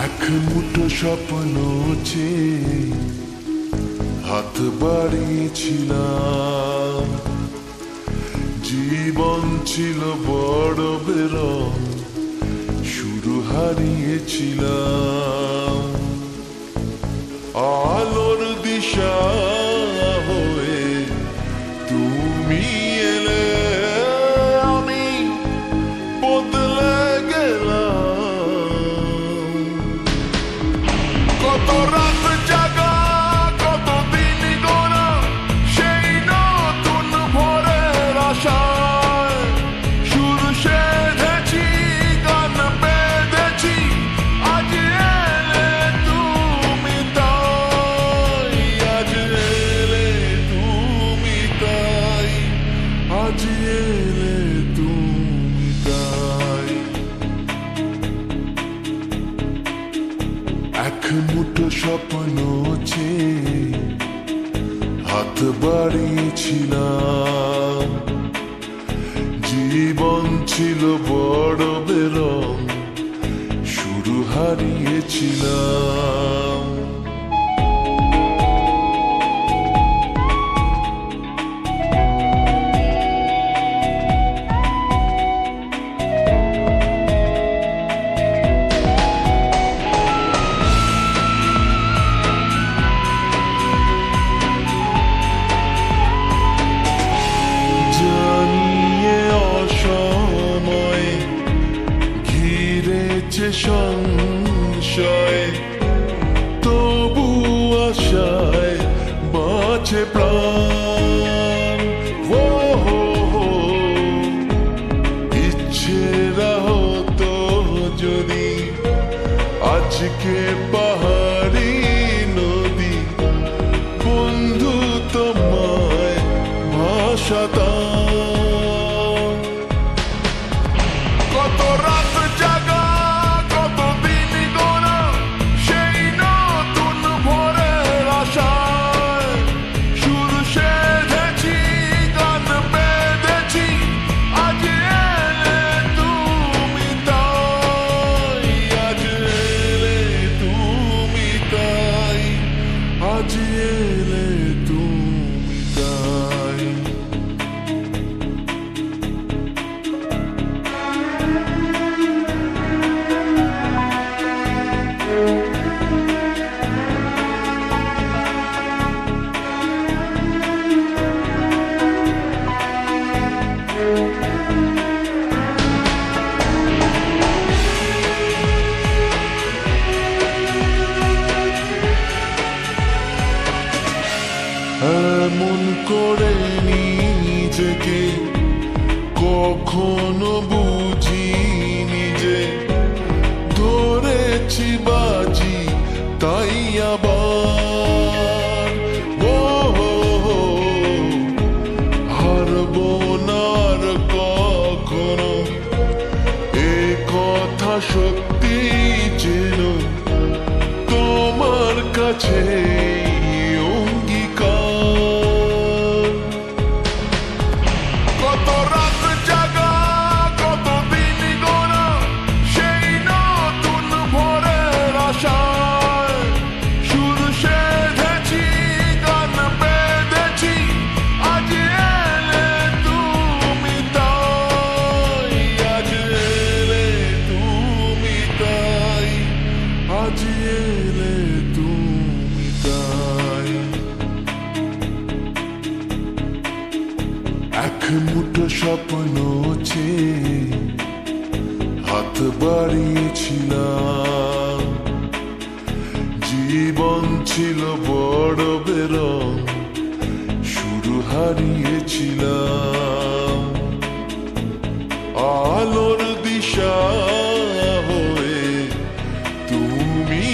এক মুঠো স্বপ্ন চেয়ে হাত বাড়িয়েছিলাম। জীবন ছিল বড় বেরং, শুরু হারিয়েছিলাম। আলোর দিশা হয়ে তুমি এলে, আমি বদলে গেলাম। কত রাত জাগা, কত দিন গোনা, সেই নতুন ভোরের আশায় সুর সেধেছি, গান বেঁধেছি। আজ এলে তুমি তাই, আজ এলে তুমি তাই, আজ এলে তুমি তাই। এক মুঠো স্বপ্ন চেয়ে হাত বাড়িয়েছিলাম। জীবন ছিল বড় বেরং, শুরু হারিয়েছিলাম। সংশয় তবু আশায় বাঁচে প্রাণ। ও ইচ্ছেরা হতো যদি আজকে পাহাড়ি নদী, বন্ধু তোমায় ভাসাতাম। কত রাত জাগা, কত দিন গোনা, সেই নতুন ভোরের আশায় সুর সেধেছি, গান বেঁধেছি। আজ এলে তুমি তাই, আজ এলে তুমি তাই, আজ এলে তুমি তাই। এমন করে নিজেকে কখনো বুঝিনি যে ধরেছি বাজি তাই আবার। ও হারবো না আর কখনো, এ কথা সত্যি যেন তোমার কাছে এক মুঠো স্বপ্ন চেয়ে হাত বাড়িয়েছিলাম। জীবন ছিল বড় বেরং, শুরু হারিয়েছিলাম। আলোর দিশা হয়ে তুমি